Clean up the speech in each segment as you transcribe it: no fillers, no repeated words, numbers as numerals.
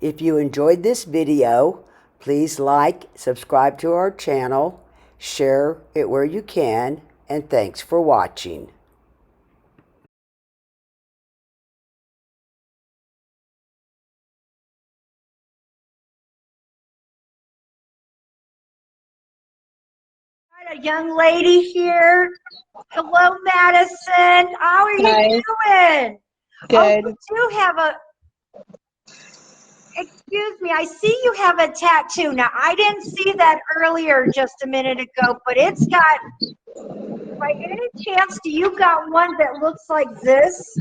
If you enjoyed this video, please like, subscribe to our channel, share it where you can, and thanks for watching. A young lady here. Hello, Madison. How are you doing? Good. Oh, you do have a, excuse me, I see you have a tattoo. Now, I didn't see that earlier just a minute ago, but it's got, by any chance, do you got one that looks like this?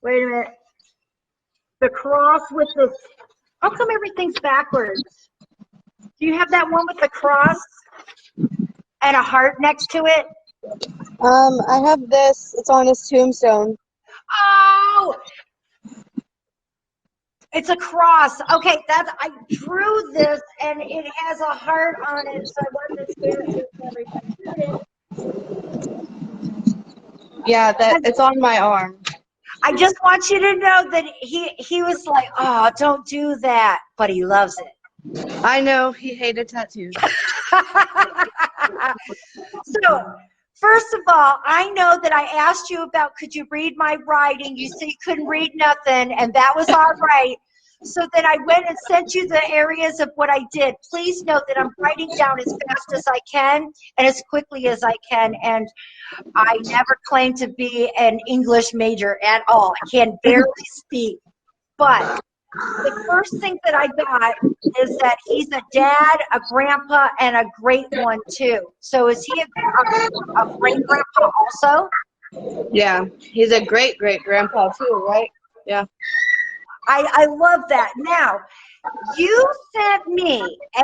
Wait a minute. The cross with the, how come everything's backwards? Do you have that one with the cross and a heart next to it? I have this. It's on his tombstone. Oh, it's a cross. Okay, that's, I drew this and it has a heart on it, so I wanted to share it. Yeah, it's on my arm. I just want you to know that he was like, oh, don't do that, but he loves it. I know he hated tattoos. So, first of all, I know that I asked you about could you read my writing. You said you couldn't read nothing, and that was all right. So then I went and sent you the areas of what I did. Please note that I'm writing down as fast as I can and as quickly as I can. And I never claimed to be an English major at all. I can barely speak. But the first thing that I got is that he's a dad, a grandpa, and a great one too. So is he a great grandpa also? Yeah, he's a great grandpa too, right? Yeah. I love that. Now, you sent me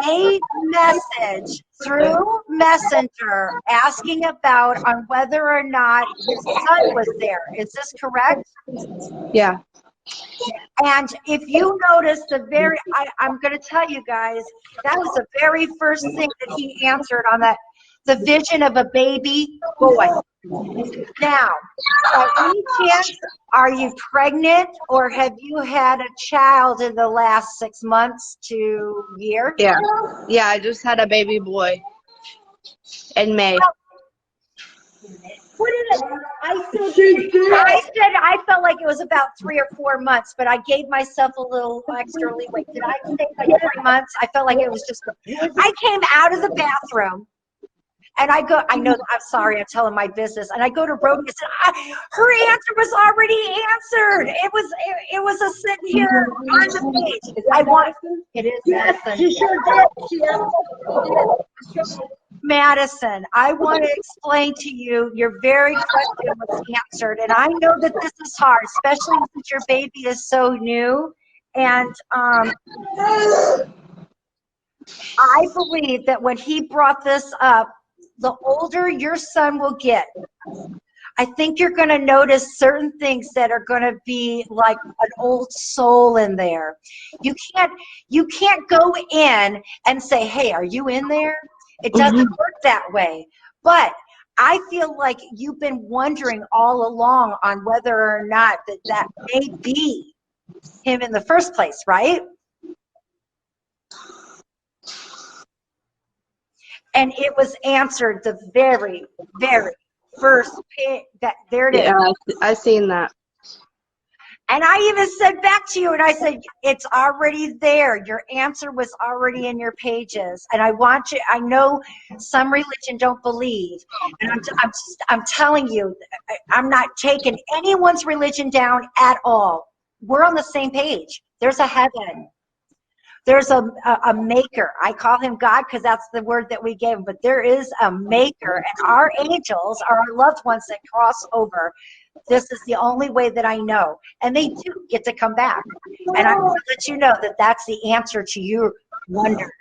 a message through Messenger asking about on whether or not his son was there. Is this correct? Yeah. And if you notice I'm going to tell you guys, that was the very first thing that he answered on that, the vision of a baby boy. Now, by any chance, are you pregnant or have you had a child in the last 6 months to year? Yeah. Yeah, I just had a baby boy in May. What is it? I said I felt like it was about 3 or 4 months, but I gave myself a little extra leeway. Did I say like 3 months? I felt like it was just, I came out of the bathroom and I go, I know, I'm sorry, I'm telling my business. And I go to Rhoda and said, her answer was already answered. It was a sit here on the page. I want, it is Madison. She sure did. Madison, I want to explain to you, your very question was answered. And I know that this is hard, especially since your baby is so new. And I believe that when he brought this up, the older your son will get, I think you're going to notice certain things that are going to be like an old soul in there. You can't go in and say, hey, are you in there? It doesn't work that way. But I feel like you've been wondering all along on whether or not that may be him in the first place, right? And it was answered the very, very first page. There it is. Yeah, I seen that. And I even said back to you, and I said, it's already there. Your answer was already in your pages. And I want you, I know some religion don't believe. And I'm telling you, I'm not taking anyone's religion down at all. We're on the same page. There's a heaven. There's a maker. I call him God because that's the word that we gave him. But there is a maker. And our angels are our loved ones that cross over. This is the only way that I know. And they do get to come back. And I'm going to let you know that that's the answer to your wonders,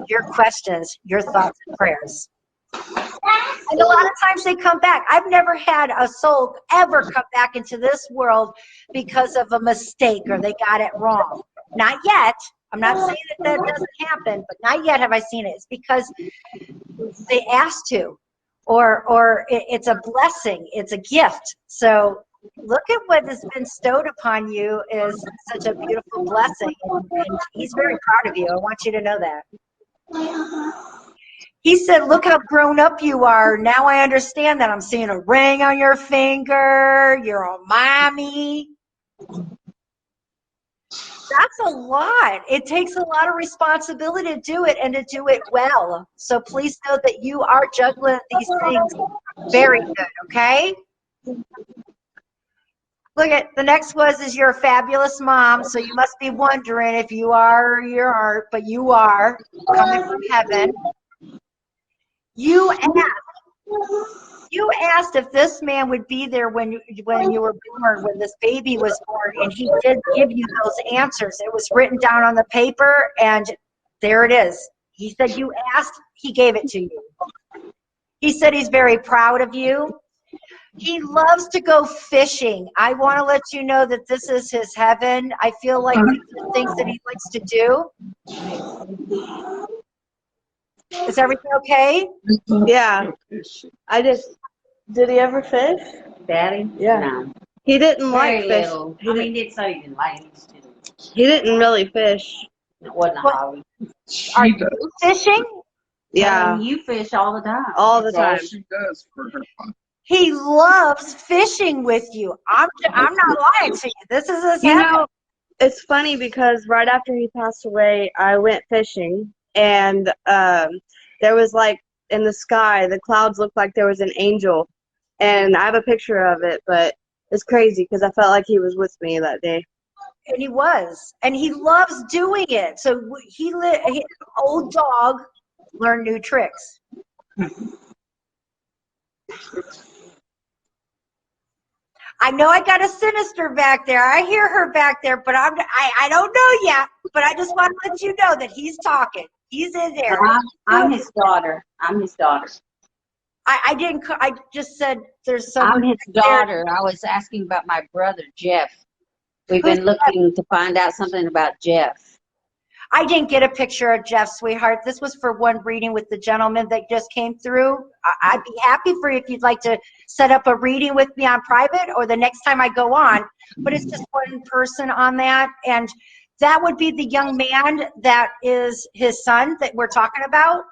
your questions, your thoughts and prayers. And a lot of times they come back. I've never had a soul ever come back into this world because of a mistake or they got it wrong. Not yet. I'm not saying that doesn't happen, but not yet have I seen it. It's because they asked to, or it's a blessing. It's a gift. So look at what has been bestowed upon you is such a beautiful blessing. And he's very proud of you. I want you to know that. He said, look how grown up you are. Now I understand that. I'm seeing a ring on your finger. You're a mommy. That's a lot. It takes a lot of responsibility to do it and to do it well. So please know that you are juggling these things very good, okay? Look at the next is you're a fabulous mom. So you must be wondering if you are or you aren't, but you are coming from heaven. You asked if this man would be there when you were born, when this baby was born, and he did give you those answers. It was written down on the paper, and there it is. He said you asked, he gave it to you. He said he's very proud of you. He loves to go fishing. I want to let you know that this is his heaven. I feel like these are things that he likes to do. Is everything okay? Yeah. Did he ever fish? Daddy? Yeah. No. He didn't Very like fish. little. I mean, it's not even like he used to. He didn't really fish. It wasn't a What? hobby. Are you fishing? Yeah. I mean, you fish all the time. All the That's all time. she does for her fun. He loves fishing with you. I'm not lying to you. This is his You heaven. know, it's funny because right after he passed away, I went fishing, and there was like in the sky, the clouds looked like there was an angel, and I have a picture of it, but it's crazy because I felt like he was with me that day. And he was, and he loves doing it. So his old dog learned new tricks. I know I got a sinister back there. I hear her back there, but I don't know yet. But I just want to let you know that he's talking. He's in there. I'm his daughter. I'm his daughter. I didn't. I just said there's I'm someone. his daughter. I was asking about my brother, Jeff. We've been looking to find out something about Jeff. I didn't get a picture of Jeff, sweetheart. This was for one reading with the gentleman that just came through. I'd be happy for you if you'd like to set up a reading with me on private or the next time I go on. But it's just one person on that. And that would be the young man that is his son that we're talking about.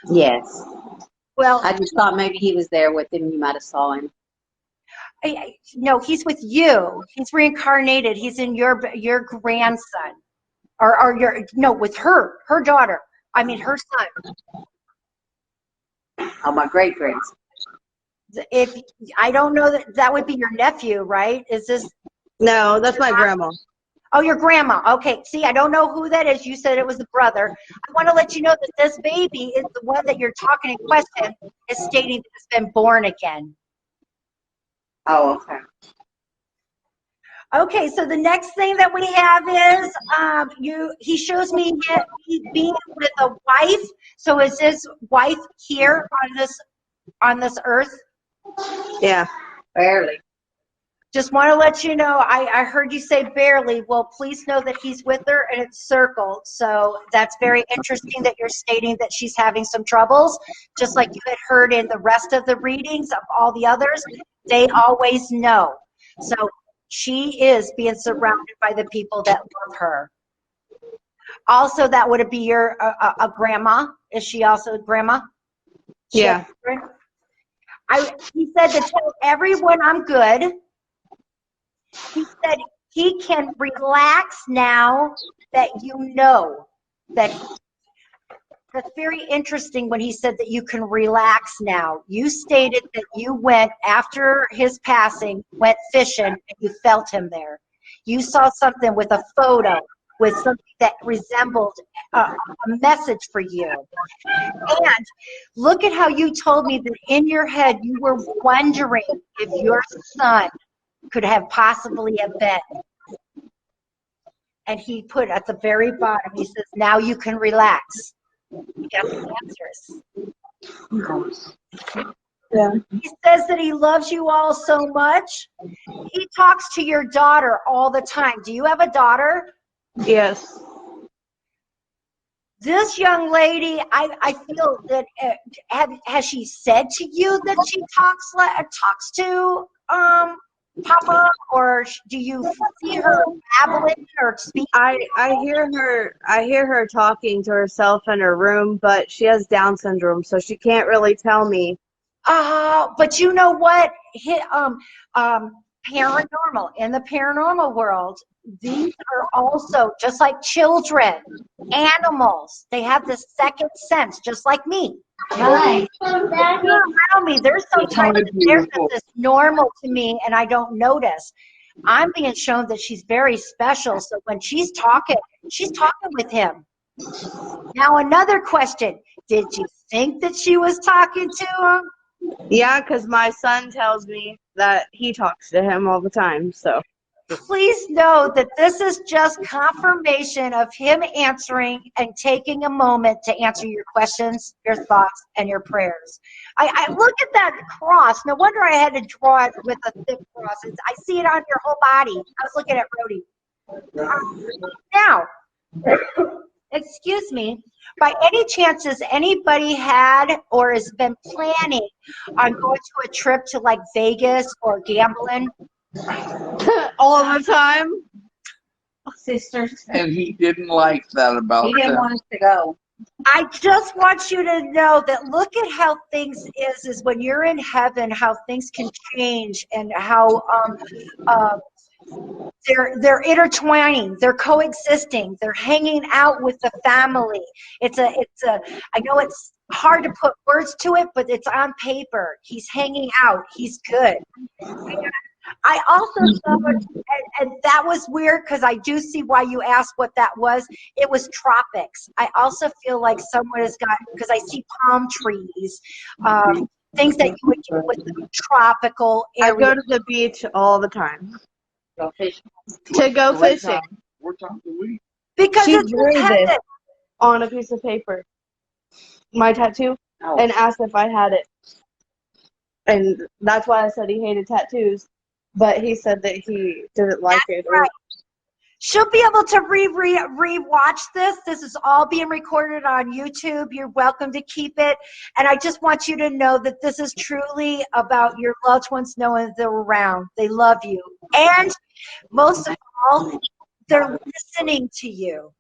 Yes. Well, I just thought maybe he was there with him. You might have saw him. no, he's with you. He's reincarnated. He's in your grandson. Or with her daughter. I mean, her son. Oh, my great-grandson. If I don't know that would be your nephew, right? Is this? No, that's my grandma. Oh, your grandma. Okay. See, I don't know who that is. You said it was the brother. I want to let you know that this baby is the one that you're talking in question is stating that it's been born again. Oh, okay. Okay, so the next thing that we have is he shows me he being with a wife. So is his wife here on this earth? Yeah. Barely. Just want to let you know, I heard you say barely. Well, please know that he's with her and it's circled. So that's very interesting that you're stating that she's having some troubles. Just like you had heard in the rest of the readings of all the others, they always know. So she is being surrounded by the people that love her. Also, that would be your a grandma. Is she also a grandma? Yeah. He said to tell everyone I'm good. He said he can relax now that you know that. That's very interesting when he said that you can relax now. You stated that you went after his passing, went fishing, and you felt him there. You saw something with a photo, with something that resembled a message for you. And look at how you told me that in your head you were wondering if your son could have possibly have been. And he put at the very bottom, he says, now you can relax. You got the answers. Yeah. He says that he loves you all so much. He talks to your daughter all the time. Do you have a daughter? Yes. This young lady, I feel that has she said to you that she talks to Papa, or do you see her babbling or speaking? I hear her talking to herself in her room, but she has Down syndrome, so she can't really tell me. But you know what? Paranormal, in the paranormal world, these are also just like children, animals. They have this second sense, just like me. Right. Around me, there's sometimes there's this normal to me, and I don't notice. I'm being shown that she's very special. So when she's talking with him. Now another question: did you think that she was talking to him? Yeah, because my son tells me that he talks to him all the time. So Please know that this is just confirmation of him answering and taking a moment to answer your questions, your thoughts, and your prayers. I look at that cross. No wonder I had to draw it with a thick cross. I see it on your whole body. I was looking at Rhodey. Now, excuse me, by any chance has anybody had or has been planning on going to a trip to like Vegas or gambling? all the time. Sisters. And he didn't like that about He didn't them. want us to go. I just want you to know that look at how things is when you're in heaven, how things can change and how they're intertwining, they're coexisting, they're hanging out with the family. It's a I know it's hard to put words to it, but it's on paper. He's hanging out. He's good. I also saw, and that was weird because I do see why you asked what that was. It was tropics. I also feel like someone has got, because I see palm trees, things that you would do with the tropical I area. go to the beach all the time Go fishing. to go We're fishing. talking- We're talking we. Because She it's drew heaven. this on a piece of paper, my tattoo, Oh. and asked if I had it. And that's why I said he hated tattoos. But he said that he didn't like it. Right. She'll be able to re-watch this. This is all being recorded on YouTube. You're welcome to keep it. And I just want you to know that this is truly about your loved ones knowing they're around. They love you. And most of all, they're listening to you.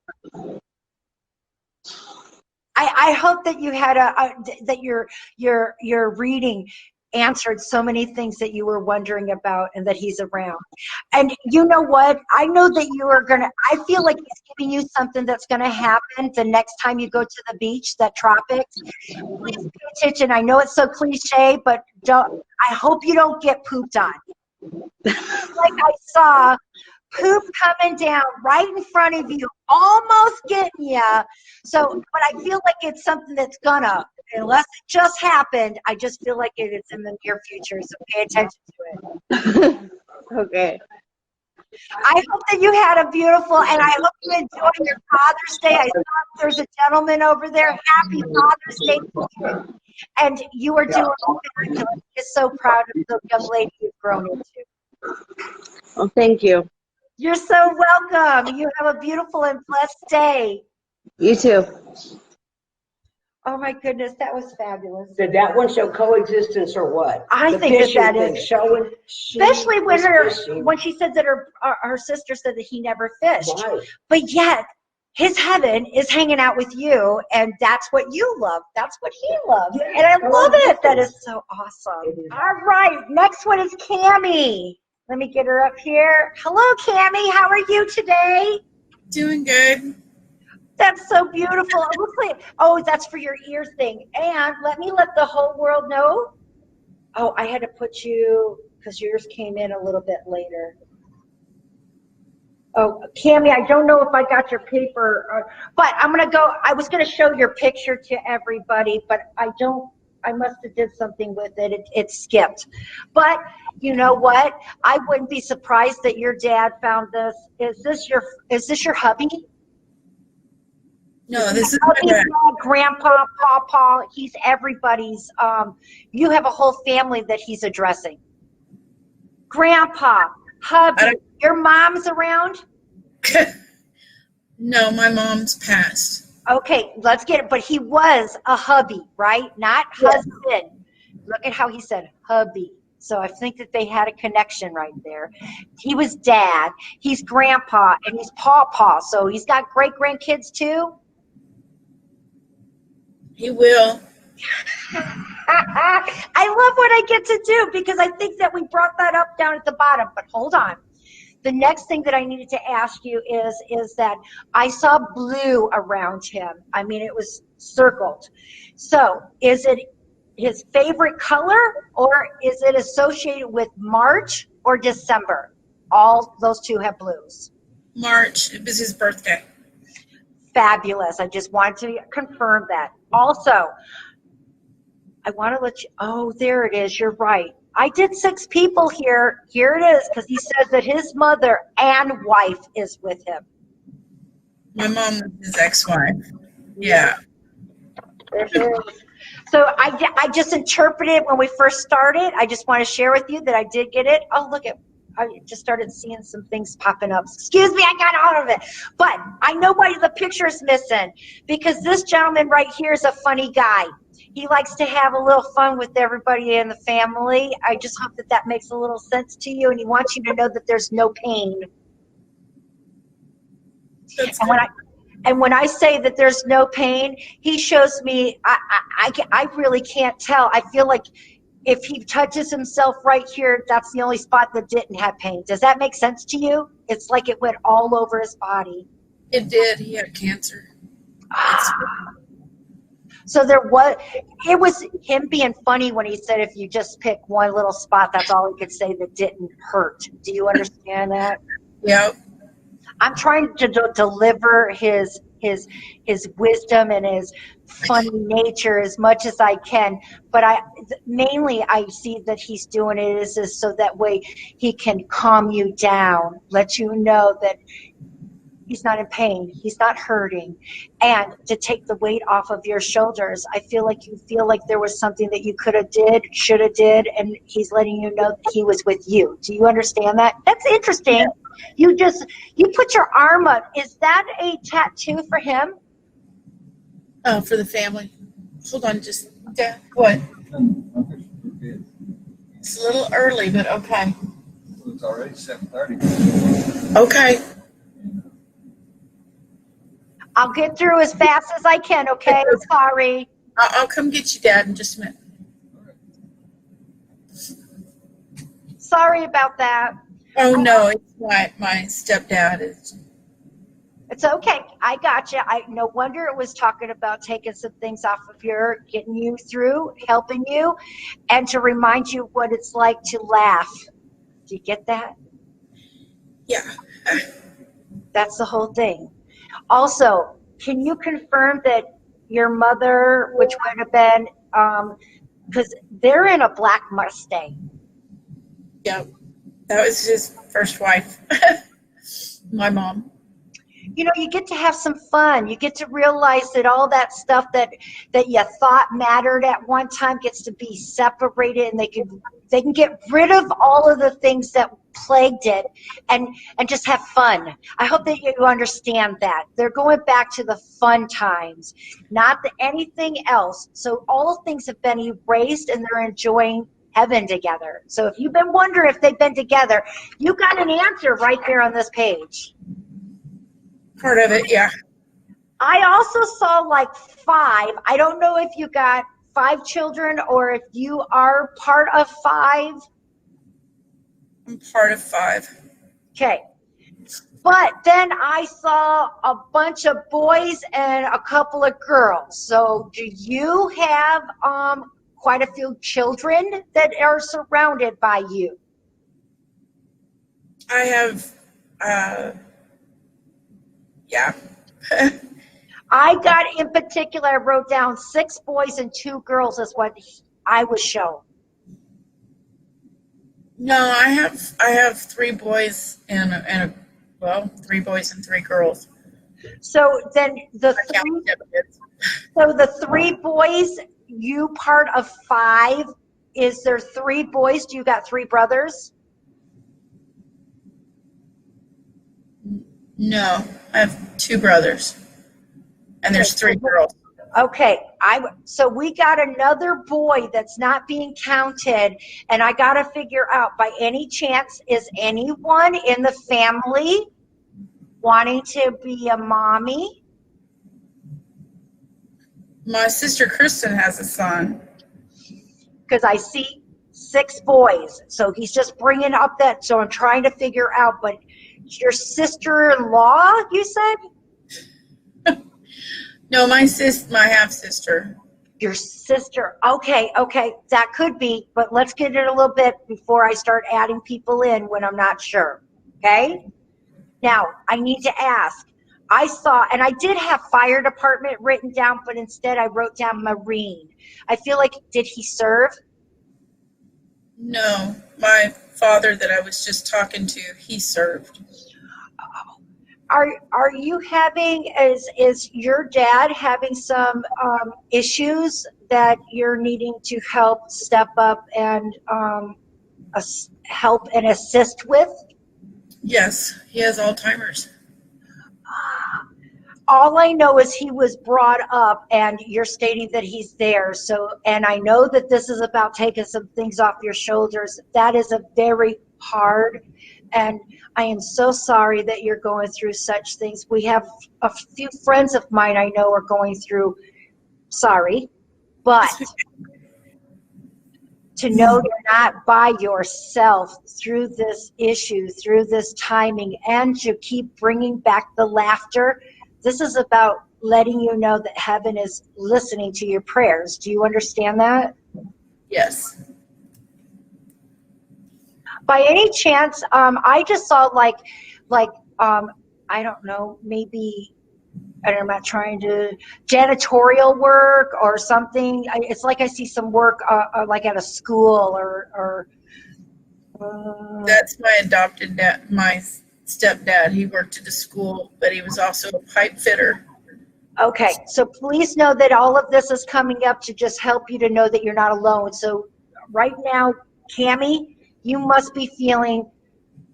I hope that you had that your reading answered so many things that you were wondering about and that he's around. And you know what? I know that you are going to, I feel like he's giving you something that's going to happen the next time you go to the beach, that tropics. Please pay attention. I know it's so cliche, but I hope you don't get pooped on. Like I saw poop coming down right in front of you, almost getting you. So, but I feel like it's something that's gonna, unless it just happened, I just feel like it is in the near future. So pay attention to it. Okay. I hope that you had a beautiful, and I hope you enjoy your Father's Day. I saw there's a gentleman over there. Happy Father's Day to you. And you are doing fabulous. I'm just so proud of the young lady you've grown into. Well, thank you. You're so welcome. You have a beautiful and blessed day. You too. Oh my goodness, that was fabulous. Did that one show coexistence or what? I The think that fishing that thing is showing. She especially when was fishing. when she said that her sister said that he never fished, Right. but yet his heaven is hanging out with you, and that's what you love. That's what he loves, and I love it. That is so awesome. All right, next one is Cammie. Let me get her up here. Hello, Cammie. How are you today? Doing good. That's so beautiful. It looks like, oh, that's for your ear thing. And let me let the whole world know. Oh, I had to put you, because yours came in a little bit later. Oh, Cammie, I don't know if I got your paper, but I'm going to go. I was going to show your picture to everybody, but I must have did something with it. It skipped. But you know what? I wouldn't be surprised that your dad found this. Is this your hubby? No, this is my Hubby, dad. dad, grandpa, pawpaw, he's everybody's. You have a whole family that he's addressing. Grandpa, hubby, your mom's around? No, my mom's passed. Okay, let's get it. But he was a hubby, right? Not husband. Look at how he said hubby. So I think that they had a connection right there. He was dad, he's grandpa, and he's pawpaw. So he's got great grandkids too. He will. I love what I get to do because I think that we brought that up down at the bottom. But hold on. The next thing that I needed to ask you is that I saw blue around him. I mean, it was circled. So is it his favorite color, or is it associated with March or December? All those two have blues. March. It was his birthday. Fabulous. I just wanted to confirm that. Also, I want to let you, oh, there it is. You're right. I did 6 people here. Here it is, because he says that his mother and wife is with him. My mom was his ex-wife. Yeah. So I just interpreted when we first started. I just want to share with you that I did get it. Oh, look at, I just started seeing some things popping up. Excuse me, I got all of it. But I know why the picture is missing, because this gentleman right here is a funny guy. He likes to have a little fun with everybody in the family. I just hope that that makes a little sense to you, and he wants you to know that there's no pain. And when I say that there's no pain, he shows me, I really can't tell. I feel like if he touches himself right here, that's the only spot that didn't have pain. Does that make sense to you? It's like it went all over his body. It did. He had cancer. So it was him being funny when he said if you just pick one little spot, that's all he could say that didn't hurt. Do you understand that? Yep. I'm trying to deliver his wisdom and his funny nature as much as I can, but mainly I see that he's doing it is so that way he can calm you down, let you know that he's not in pain, he's not hurting, and to take the weight off of your shoulders. I feel like you feel like there was something that you could have did, should have did, and he's letting you know that he was with you. Do you understand that? That's interesting. You put your arm up. Is that a tattoo for him? Oh, for the family. Hold on, just what? It's a little early, but okay. It's already 7:30. Okay. I'll get through as fast as I can, okay? Sorry. I'll come get you, Dad, in just a minute. Sorry about that. Oh, no, it's my stepdad. It's okay. I got you. No wonder it was talking about taking some things off of your, getting you through, helping you, and to remind you what it's like to laugh. Do you get that? Yeah. That's the whole thing. Also, can you confirm that your mother, which would have been, because they're in a black Mustang. Yep. That was his first wife, my mom. You know, you get to have some fun. You get to realize that all that stuff that you thought mattered at one time gets to be separated, and they can get rid of all of the things that plagued it and just have fun. I hope that you understand that. They're going back to the fun times, not anything else. So all things have been erased, and they're enjoying heaven together. So if you've been wondering if they've been together, you got an answer right there on this page. Part of it, yeah. I also saw like 5. I don't know if you got 5 children or if you are part of 5. I'm part of 5. Okay. But then I saw a bunch of boys and a couple of girls. So do you have quite a few children that are surrounded by you? I have, yeah. I got, in particular, I wrote down 6 boys and 2 girls is what I was shown. No, I have 3 boys and 3 boys and 3 girls. So then the 3 boys, you part of 5. Is there 3 boys? Do you got 3 brothers? No, I have 2 brothers, and there's 3 girls. Okay, so we got another boy that's not being counted, and I got to figure out, by any chance, is anyone in the family wanting to be a mommy? My sister Kristen has a son. Because I see 6 boys, so he's just bringing up that. So I'm trying to figure out. But your sister-in-law, you said? No, my half sister. Your sister. Okay, that could be, but let's get it a little bit before I start adding people in when I'm not sure. Okay? Now, I need to ask. I saw, and I did have fire department written down, but instead I wrote down Marine. I feel like, did he serve? No, my father that I was just talking to, he served. Are you having, is your dad having some issues that you're needing to help step up and help and assist with? Yes, he has Alzheimer's. All I know is he was brought up, and you're stating that he's there. So, and I know that this is about taking some things off your shoulders. That is a very hard, and I am so sorry that you're going through such things. We have a few friends of mine I know are going through, sorry, but to know you're not by yourself through this issue, through this timing, and to keep bringing back the laughter. This is about letting you know that heaven is listening to your prayers. Do you understand that? Yes. By any chance, I just saw like I don't know, maybe, and I'm not trying to, janitorial work or something. It's like I see some work like at a school or That's my adopted dad, my stepdad. He worked at a school, but he was also a pipe fitter. Okay, so please know that all of this is coming up to just help you to know that you're not alone. So right now, Cammie, you must be feeling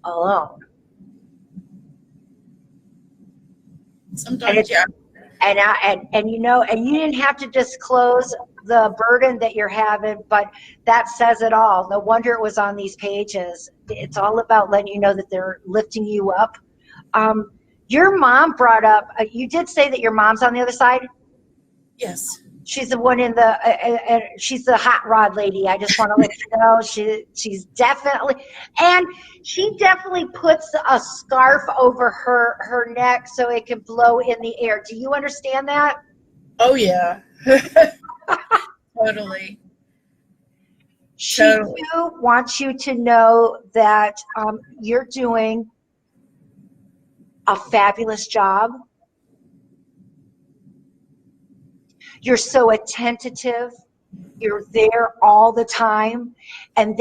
alone. Sometimes, yeah. And you know, and you didn't have to disclose the burden that you're having, but that says it all. No wonder it was on these pages. It's all about letting you know that they're lifting you up. Your mom brought up, you did say that your mom's on the other side? Yes. She's the one in the, she's the hot rod lady. I just want to let you know she's definitely, and she definitely puts a scarf over her neck so it can blow in the air. Do you understand that? Oh, yeah. Totally. She too wants you to know that you're doing a fabulous job. You're so attentive. You're there all the time. And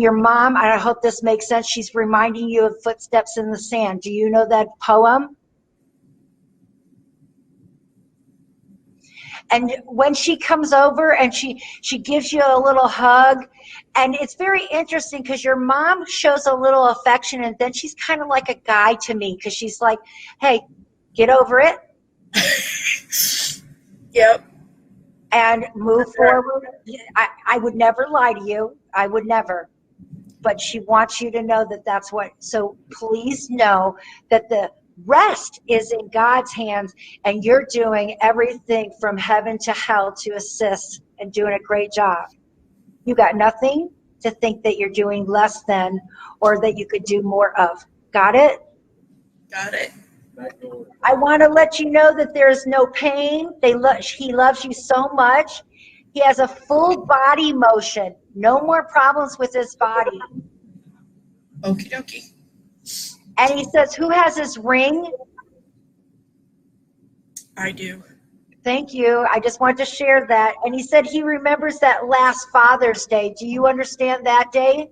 your mom, and I hope this makes sense, she's reminding you of Footsteps in the Sand. Do you know that poem? And when she comes over and she gives you a little hug, and it's very interesting because your mom shows a little affection, and then she's kind of like a guy to me because she's like, hey, get over it. Yep. And move forward. I would never lie to you. I would never. But she wants you to know that that's what. So please know that the rest is in God's hands, and you're doing everything from heaven to hell to assist and doing a great job. You got nothing to think that you're doing less than or that you could do more of. Got it? Got it. I want to let you know that there's no pain. He loves you so much. He has a full body motion. No more problems with his body. Okie dokie. And he says, who has his ring? I do. Thank you. I just wanted to share that. And he said he remembers that last Father's Day. Do you understand that day?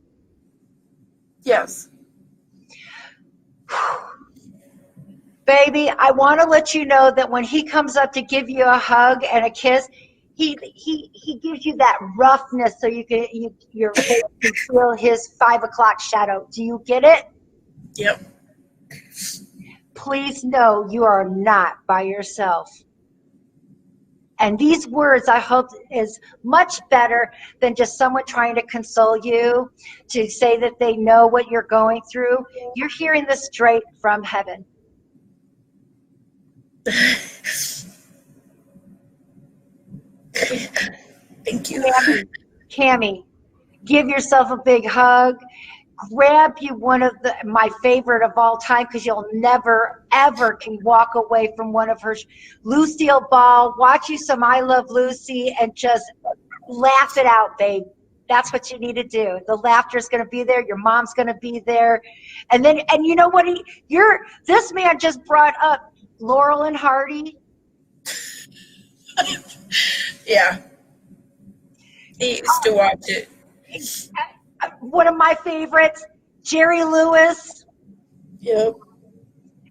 Yes. Baby, I want to let you know that when he comes up to give you a hug and a kiss, he gives you that roughness so your face can feel his 5 o'clock shadow. Do you get it? Yep. Please know you are not by yourself. And these words, I hope, is much better than just someone trying to console you, to say that they know what you're going through. You're hearing this straight from heaven. Thank you. Cammie, give yourself a big hug. Grab you one of my favorite of all time, because you'll never ever can walk away from one of her. Lucille Ball, watch you some I Love Lucy and just laugh it out, babe. That's what you need to do. The laughter's going to be there. Your mom's going to be there. And you know what? This man just brought up Laurel and Hardy. Yeah. He used to watch it. One of my favorites, Jerry Lewis. Yep.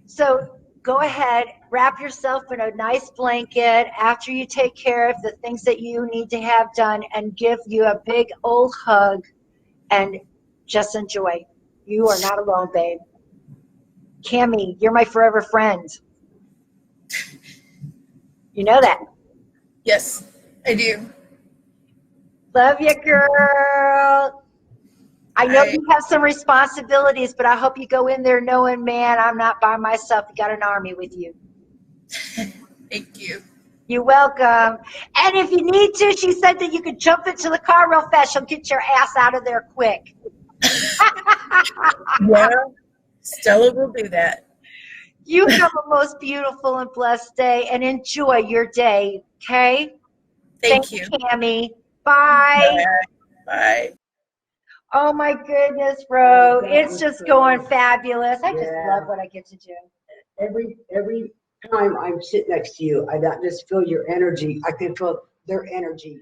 So go ahead, wrap yourself in a nice blanket after you take care of the things that you need to have done, and give you a big old hug and just enjoy. You are not alone, babe. Cammie, you're my forever friend. You know that. Yes, I do. Love you, girl. I know you have some responsibilities, but I hope you go in there knowing, man, I'm not by myself. You got an army with you. Thank you. You're welcome. And if you need to, she said that you could jump into the car real fast. She'll get your ass out of there quick. Yeah, Stella will do that. You have a most beautiful and blessed day, and enjoy your day, okay? Thank you. Cammie. Bye. Bye. Oh, my goodness, bro. It's just going fabulous. I just love what I get to do. Every time I'm sitting next to you, I not just feel your energy, I can feel their energy.